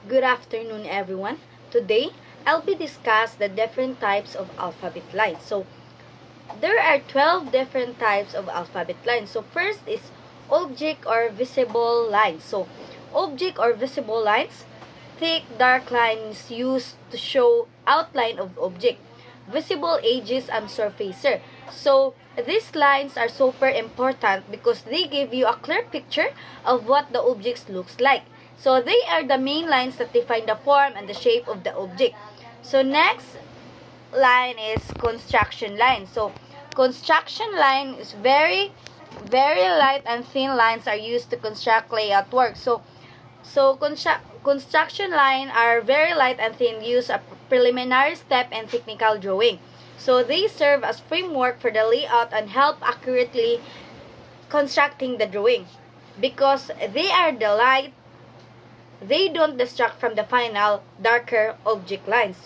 Good afternoon, everyone. Today, I'll be discuss the different types of alphabet lines. There are 12 different types of alphabet lines. First is object or visible lines. Object or visible lines, thick, dark lines used to show outline of object. Visible edges and surfacer. These lines are super important because they give you a clear picture of what the object looks like. They are the main lines that define the form and the shape of the object. Next line is construction line. Construction line is very light and thin lines are used to construct layout work. Construction line are very light and thin, use a preliminary step and technical drawing. They serve as framework for the layout and help accurately constructing the drawing. Because they are the light, they don't distract from the final, darker object lines.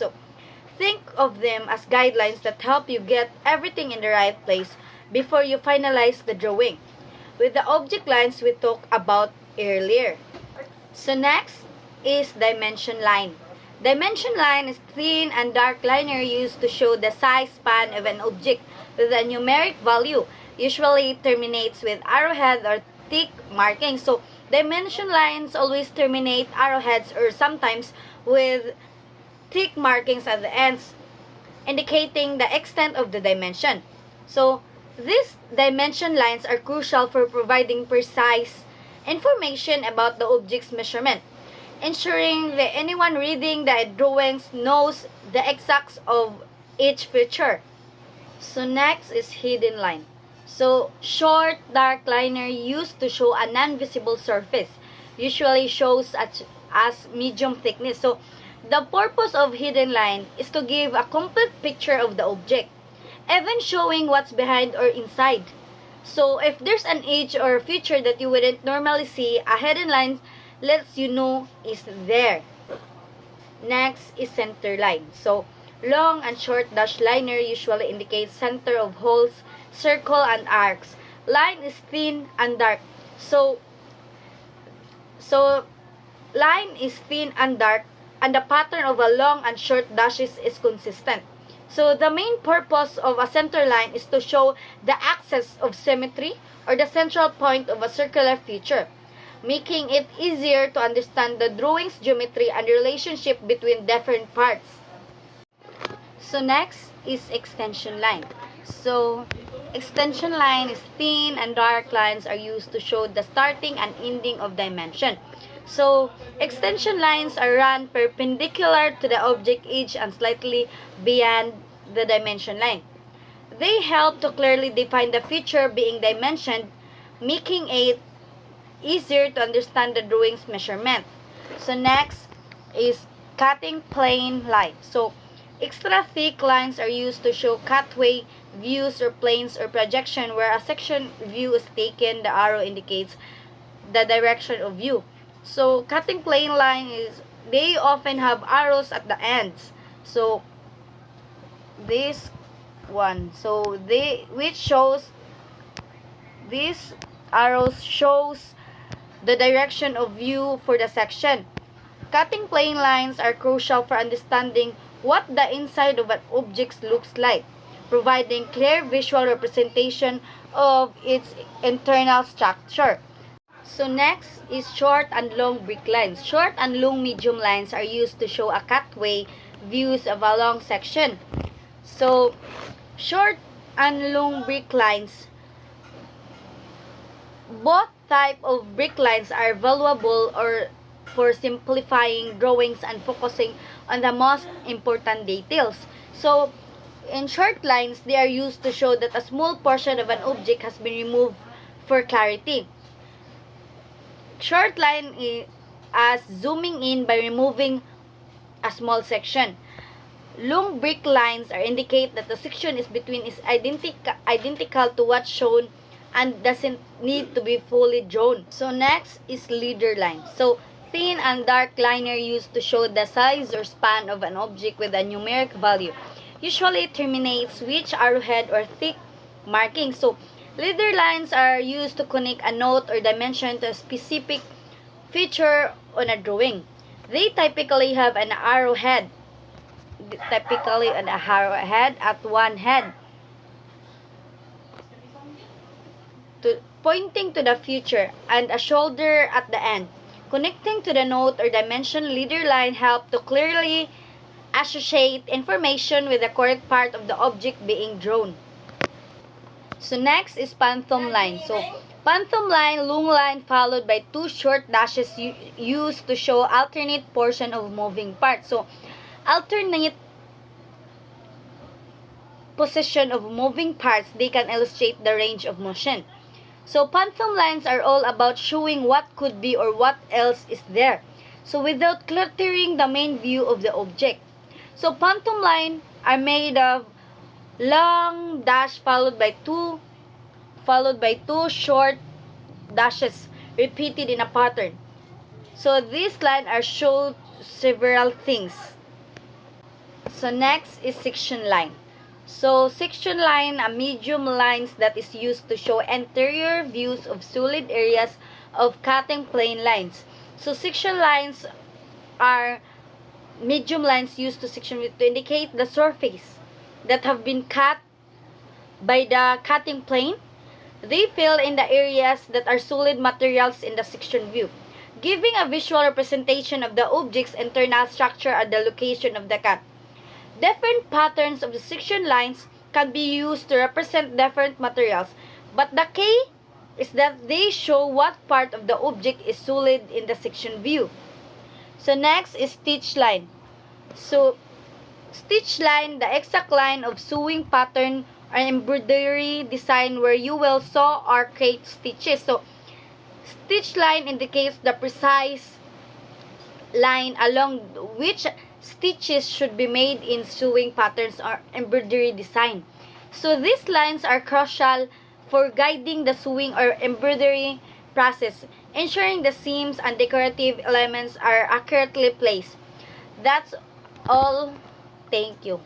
Think of them as guidelines that help you get everything in the right place before you finalize the drawing. With the object lines we talked about earlier. Next is dimension line. Dimension line is thin and dark liner used to show the size span of an object with a numeric value. Usually it terminates with arrowhead or thick marking. Dimension lines always terminate arrowheads or sometimes with thick markings at the ends, indicating the extent of the dimension. These dimension lines are crucial for providing precise information about the object's measurement, ensuring that anyone reading the drawings knows the exacts of each feature. Next is hidden line. Short, dark liner used to show a non-visible surface, usually shows as medium thickness. The purpose of hidden line is to give a complete picture of the object, even showing what's behind or inside. If there's an edge or feature that you wouldn't normally see, a hidden line lets you know is there. Next is center line. Long and short dash liner usually indicates center of holes, circle, and arcs. Line is thin and dark. Line is thin and dark, and the pattern of a long and short dashes is consistent. The main purpose of a center line is to show the axis of symmetry or the central point of a circular feature, making it easier to understand the drawing's geometry and relationship between different parts. Next is extension line. Extension line is thin and dark lines are used to show the starting and ending of dimension. Extension lines are run perpendicular to the object edge and slightly beyond the dimension line. They help to clearly define the feature being dimensioned, making it easier to understand the drawing's measurement. Next is cutting plane line. Extra thick lines are used to show cutaway views or planes or projection. Where a section view is taken, the arrow indicates the direction of view. Cutting plane line is, they often have arrows at the ends. This one, which shows, these arrows shows the direction of view for the section. Cutting plane lines are crucial for understanding what the inside of an object looks like, providing clear visual representation of its internal structure. Next is short and long brick lines. Short and long medium lines are used to show a cutaway views of a long section. Short and long brick lines, both type of brick lines are valuable or for simplifying drawings and focusing on the most important details. In short lines, they are used to show that a small portion of an object has been removed for clarity. Short line is as zooming in by removing a small section. Long brick lines are indicate that the section is between is identical to what's shown and doesn't need to be fully drawn. Next is leader line. Thin and dark liner used to show the size or span of an object with a numeric value. Usually it terminates with arrowhead or thick marking. Leader lines are used to connect a note or dimension to a specific feature on a drawing. They typically have an arrowhead, at one head, pointing to the future, and a shoulder at the end. Connecting to the note or dimension leader line help to clearly associate information with the correct part of the object being drawn. So next is phantom line. So phantom line, long line followed by two short dashes used to show alternate portion of moving parts. So alternate position of moving parts, they can illustrate the range of motion. So phantom lines are all about showing what could be or what else is there, so without cluttering the main view of the object. So phantom line are made of long dash followed by two short dashes repeated in a pattern. So these lines are shown several things. So next is section line. So section line, a medium lines that is used to show interior views of solid areas of cutting plane lines. So section lines are medium lines used to indicate the surface that have been cut by the cutting plane. They fill in the areas that are solid materials in the section view, giving a visual representation of the object's internal structure at the location of the cut. Different patterns of the section lines can be used to represent different materials, but the key is that they show what part of the object is solid in the section view. So next is stitch line. So stitch line, the exact line of sewing pattern or embroidery design where you will sew or create stitches. So stitch line indicates the precise line along which stitches should be made in sewing patterns or embroidery design. So these lines are crucial for guiding the sewing or embroidery process, ensuring the seams and decorative elements are accurately placed. That's all. Thank you.